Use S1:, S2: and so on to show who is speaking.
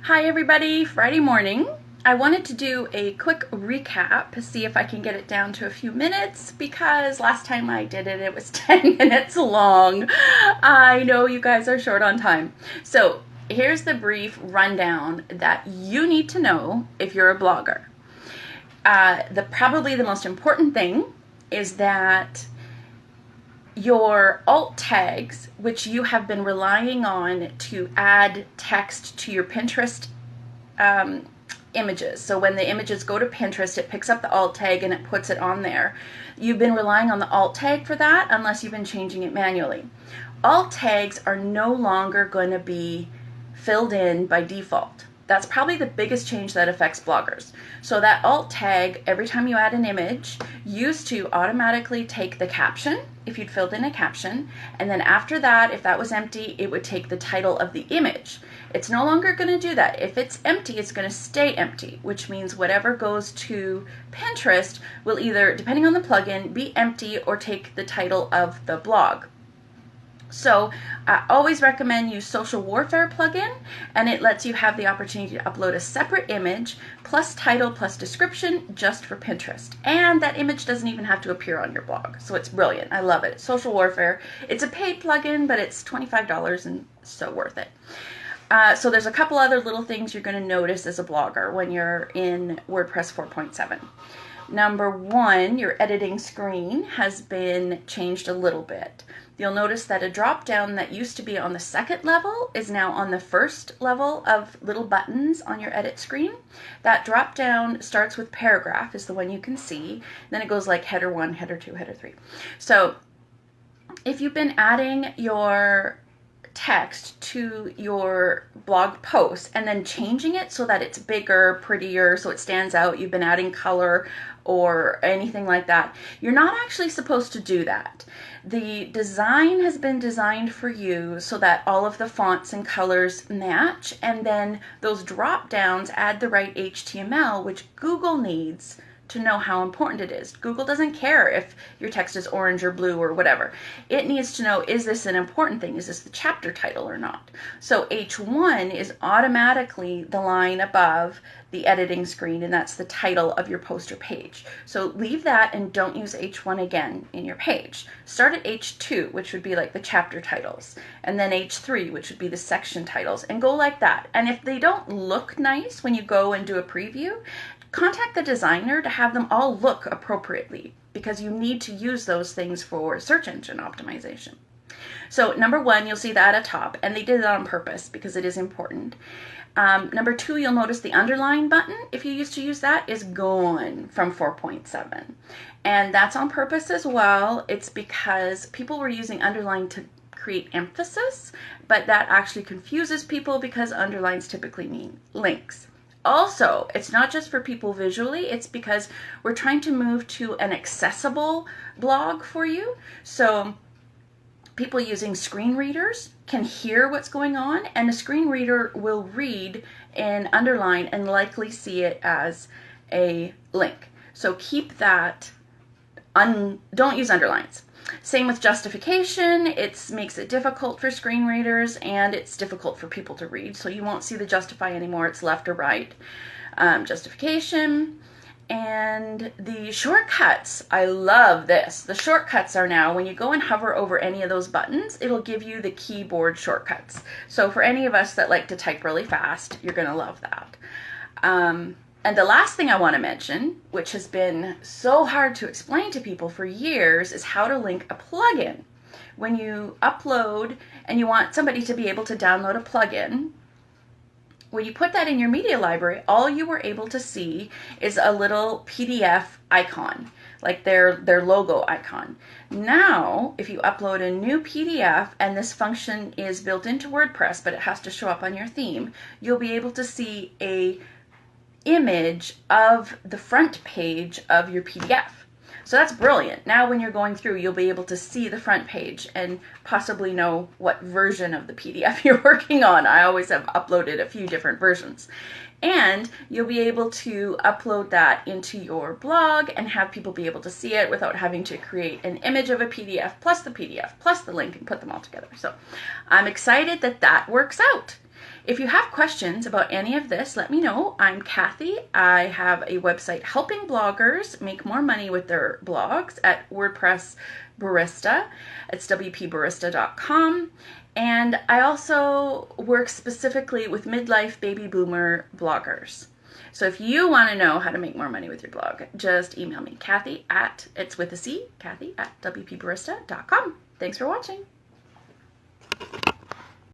S1: Hi everybody, Friday morning. I wanted to do a quick recap, see if I can get it down to a few minutes, because last time I did it, it was 10 minutes long. I know you guys are short on time. So here's the brief rundown that you need to know if you're a blogger. Probably the most important thing is that your alt tags, which you have been relying on to add text to your Pinterest images. So when the images go to Pinterest, it picks up the alt tag and it puts it on there. You've been relying on the alt tag for that unless you've been changing it manually. Alt tags are no longer going to be filled in by default. That's probably the biggest change that affects bloggers. So that alt tag, every time you add an image, used to automatically take the caption, if you'd filled in a caption, and then after that, if that was empty, it would take the title of the image. It's no longer going to do that. If it's empty, it's going to stay empty, which means whatever goes to Pinterest will either, depending on the plugin, be empty or take the title of the blog. So I always recommend use Social Warfare plugin, and it lets you have the opportunity to upload a separate image plus title plus description just for Pinterest. And that image doesn't even have to appear on your blog. So it's brilliant. I love it. Social Warfare. It's a paid plugin, but it's $25 and so worth it. So there's a couple other little things you're going to notice as a blogger when you're in WordPress 4.7. Number one, your editing screen has been changed a little bit. You'll notice that a drop down that used to be on the second level is now on the first level of little buttons on your edit screen. That drop down starts with paragraph, is the one you can see. Then it goes like header 1, header 2, header 3. So if you've been adding your text to your blog post and then changing it so that it's bigger, prettier, so it stands out, you've been adding color or anything like that, you're not actually supposed to do that. The design has been designed for you so that all of the fonts and colors match, and then those drop downs add the right HTML, which Google needs to know how important it is. Google doesn't care if your text is orange or blue or whatever. It needs to know, is this an important thing? Is this the chapter title or not? So H1 is automatically the line above the editing screen, and that's the title of your post or page. So leave that and don't use H1 again in your page. Start at H2, which would be like the chapter titles, and then H3, which would be the section titles, and go like that. And if they don't look nice when you go and do a preview, contact the designer to have them all look appropriately, because you need to use those things for search engine optimization. So number one, you'll see that at top, and they did that on purpose because it is important. Number two, you'll notice the underline button, if you used to use that, is gone from 4.7. And that's on purpose as well. It's because people were using underline to create emphasis, but that actually confuses people because underlines typically mean links. Also, it's not just for people visually, it's because we're trying to move to an accessible blog for you. So people using screen readers can hear what's going on, and a screen reader will read and underline and likely see it as a link. So keep that, don't use underlines. Same with justification. It makes it difficult for screen readers, and it's difficult for people to read. So you won't see the justify anymore. It's left or right. Justification. And the shortcuts. I love this. The shortcuts are now, when you go and hover over any of those buttons, it'll give you the keyboard shortcuts. So for any of us that like to type really fast, you're going to love that. And the last thing I want to mention, which has been so hard to explain to people for years, is how to link a plugin. When you upload and you want somebody to be able to download a plugin, when you put that in your media library, all you were able to see is a little PDF icon, like their logo icon. Now, if you upload a new PDF, and this function is built into WordPress, but it has to show up on your theme, you'll be able to see a image of the front page of your PDF. So that's brilliant. Now when you're going through, you'll be able to see the front page and possibly know what version of the PDF you're working on. I always have uploaded a few different versions. And you'll be able to upload that into your blog and have people be able to see it without having to create an image of a PDF plus the link and put them all together. So I'm excited that that works out. If you have questions about any of this, let me know. I'm Kathy. I have a website helping bloggers make more money with their blogs at WordPress Barista. It's wp4.com. And I also work specifically with midlife baby boomer bloggers. So if you want to know how to make more money with your blog, just email me, Kathy at wp4.com. Thanks for watching.